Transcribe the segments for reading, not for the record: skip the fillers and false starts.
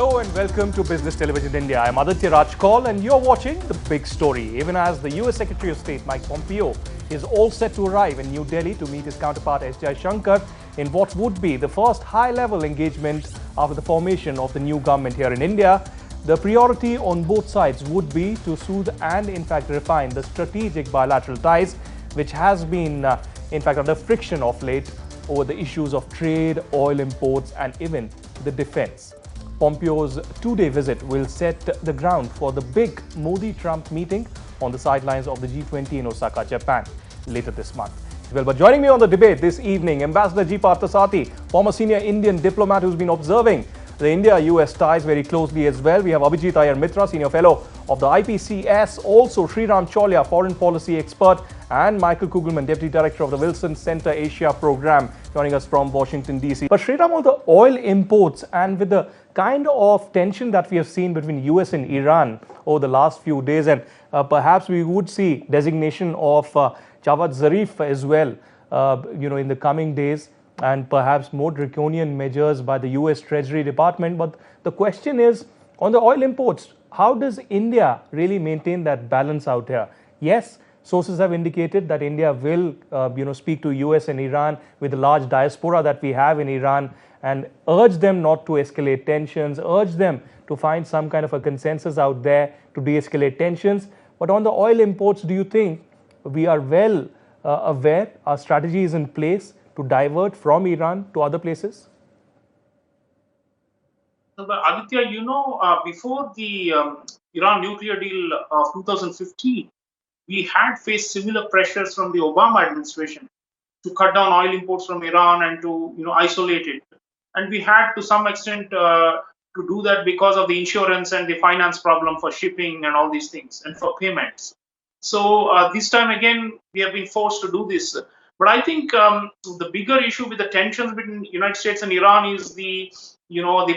Hello and welcome to Business Television India. I'm Aditya Rajkol and you're watching The Big Story. Even as the US Secretary of State Mike Pompeo is all set to arrive in New Delhi to meet his counterpart S. Shankar in what would be the first high-level engagement after the formation of the new government here in India, the priority on both sides would be to soothe and in fact refine the strategic bilateral ties which has been in fact under friction of late over the issues of trade, oil imports and even the defense. Pompeo's two-day visit will set the ground for the big Modi-Trump meeting on the sidelines of the G20 in Osaka, Japan, later this month. Well, but joining me on the debate this evening, Ambassador G. Parthasarathy, former senior Indian diplomat who's been observing the India-US ties very closely as well. We have Abhijit Iyer Mitra, senior fellow of the IPCS, also Sreeram Chaulia, foreign policy expert, and Michael Kugelman, deputy director of the Wilson Center Asia program, joining us from Washington, D.C. But Sreeram, on the oil imports and with the kind of tension that we have seen between US and Iran over the last few days, and perhaps we would see designation of Javad Zarif as well, in the coming days, and perhaps more draconian measures by the US Treasury Department. But the question is, on the oil imports, how does India really maintain that balance out here? Yes, sources have indicated that India will, speak to US and Iran with the large diaspora that we have in Iran and urge them not to escalate tensions, urge them to find some kind of a consensus out there to de-escalate tensions. But on the oil imports, do you think we are well aware, our strategy is in place to divert from Iran to other places? Aditya, before the Iran nuclear deal of 2015, we had faced similar pressures from the Obama administration to cut down oil imports from Iran and to isolate it. And we had to some extent to do that because of the insurance and the finance problem for shipping and all these things and for payments. So this time again, we have been forced to do this. But I think the bigger issue with the tensions between the United States and Iran is the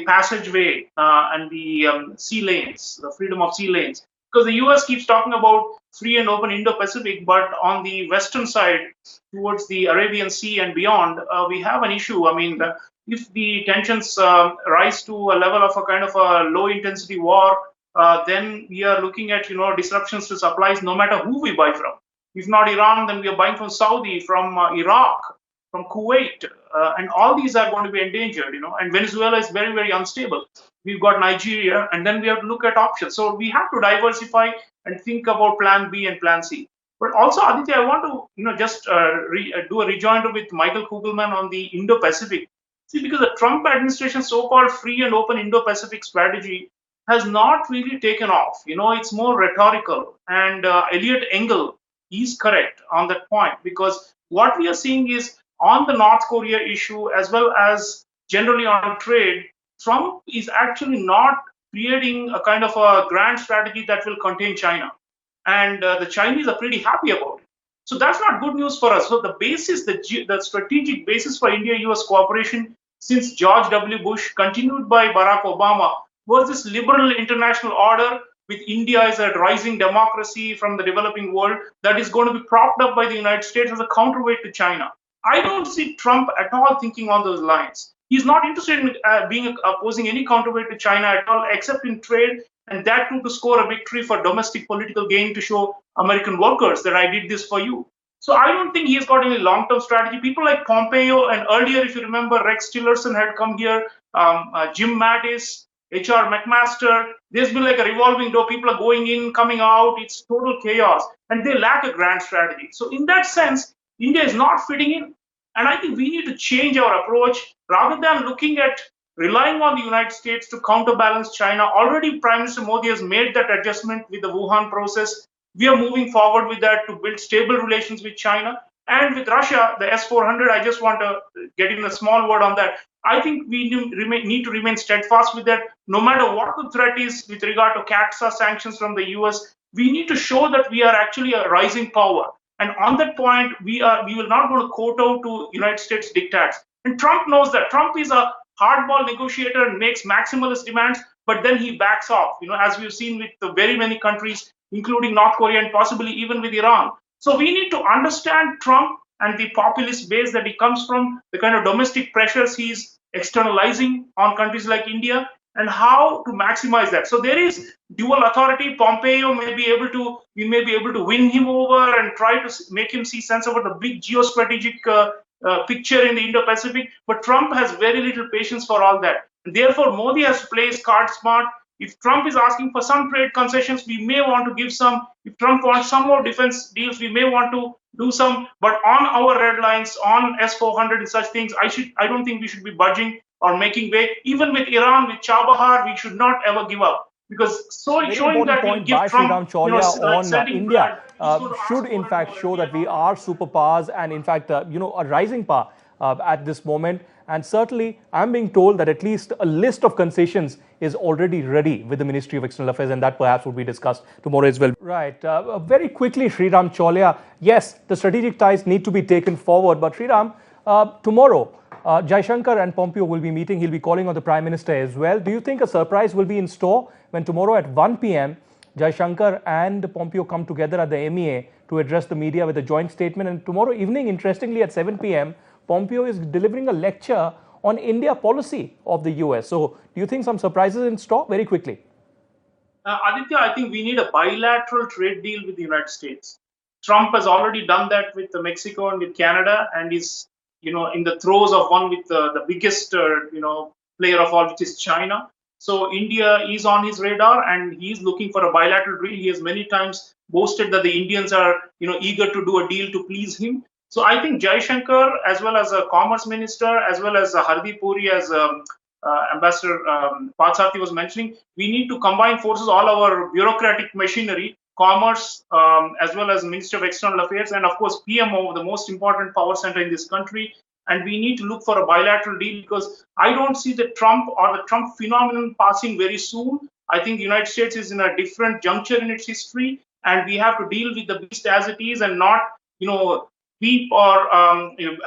passageway and the sea lanes, the freedom of sea lanes. Because the US keeps talking about free and open Indo-Pacific, but on the western side, towards the Arabian Sea and beyond, we have an issue. I mean, if the tensions rise to a level of a kind of a low-intensity war, then we are looking at disruptions to supplies, no matter who we buy from. If not Iran, then we are buying from Saudi, from Iraq, from Kuwait, and all these are going to be endangered. And Venezuela is very, very unstable. We've got Nigeria, and then we have to look at options. So we have to diversify and think about Plan B and Plan C. But also, Aditya, I want to just do a rejoinder with Michael Kugelman on the Indo-Pacific. See, because the Trump administration's so-called free and open Indo-Pacific strategy has not really taken off. It's more rhetorical. And Elliot Engel is correct on that point, because what we are seeing is on the North Korea issue, as well as generally on trade, Trump is actually not creating a kind of a grand strategy that will contain China. And the Chinese are pretty happy about it. So that's not good news for us. So the basis, the strategic basis for India-US cooperation since George W. Bush, continued by Barack Obama, was this liberal international order with India as a rising democracy from the developing world that is going to be propped up by the United States as a counterweight to China. I don't see Trump at all thinking on those lines. He's not interested in opposing any counterweight to China at all, except in trade, and that too to score a victory for domestic political gain to show American workers that I did this for you. So I don't think he's got any long-term strategy. People like Pompeo, and earlier, if you remember, Rex Tillerson had come here, Jim Mattis, H.R. McMaster. There's been like a revolving door. People are going in, coming out. It's total chaos, and they lack a grand strategy. So in that sense, India is not fitting in. And I think we need to change our approach rather than looking at relying on the United States to counterbalance China. Already Prime Minister Modi has made that adjustment with the Wuhan process. We are moving forward with that to build stable relations with China. And with Russia, the S-400, I just want to get in a small word on that. I think we need to remain steadfast with that. No matter what the threat is with regard to CAATSA sanctions from the US, we need to show that we are actually a rising power. And on that point, we will not go to kowtow to United States diktats. And Trump knows that. Trump is a hardball negotiator and makes maximalist demands, but then he backs off, as we've seen with the very many countries, including North Korea and possibly even with Iran. So we need to understand Trump and the populist base that he comes from, the kind of domestic pressures he's externalizing on countries like India, and how to maximize that. So there is dual authority. Pompeo we may be able to win him over and try to make him see sense about the big geostrategic picture in the Indo-Pacific. But Trump has very little patience for all that. And therefore, Modi has to play his card smart. If Trump is asking for some trade concessions, we may want to give some. If Trump wants some more defense deals, we may want to do some. But on our red lines, on S-400 and such things, I don't think we should be budging or making way. Even with Iran, with Chabahar, we should not ever give up. Because showing that we give Trump, Sreeram Chaulia on sending India blood, should in fact show that we are superpowers and in fact a rising power at this moment. And certainly, I'm being told that at least a list of concessions is already ready with the Ministry of External Affairs, and that perhaps would be discussed tomorrow as well. Right. Very quickly, Sreeram Chaulia, yes, the strategic ties need to be taken forward, but Sreeram, tomorrow, Jaishankar and Pompeo will be meeting. He'll be calling on the Prime Minister as well. Do you think a surprise will be in store when tomorrow at 1 p.m. Jaishankar and Pompeo come together at the MEA to address the media with a joint statement? And tomorrow evening, interestingly, at 7 p.m., Pompeo is delivering a lecture on India policy of the US. So do you think some surprises in store? Very quickly. Aditya, I think we need a bilateral trade deal with the United States. Trump has already done that with Mexico and with Canada, and is in the throes of one with the biggest player of all, which is China. So India is on his radar, and he is looking for a bilateral deal. He has many times boasted that the Indians are eager to do a deal to please him. So I think Jaishankar, as well as a commerce minister, as well as Hardeep Puri, as Ambassador Patsarthi was mentioning, we need to combine forces, all our bureaucratic machinery, commerce, as well as Ministry of External Affairs, and of course PMO, the most important power center in this country. And we need to look for a bilateral deal, because I don't see the Trump or the Trump phenomenon passing very soon. I think the United States is in a different juncture in its history, and we have to deal with the beast as it is, and not peep or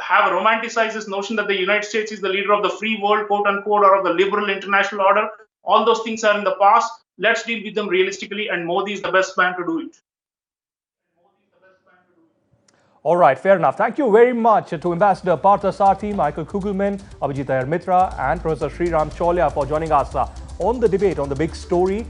have romanticized this notion that the United States is the leader of the free world, quote unquote, or of the liberal international order. All those things are in the past. Let's deal with them realistically, and Modi is the best man to do it. All right, fair enough. Thank you very much to Ambassador Partha Sarthi, Michael Kugelman, Abhijit Ayar Mitra, and Professor Sreeram Chaulia for joining us on the debate on the big story.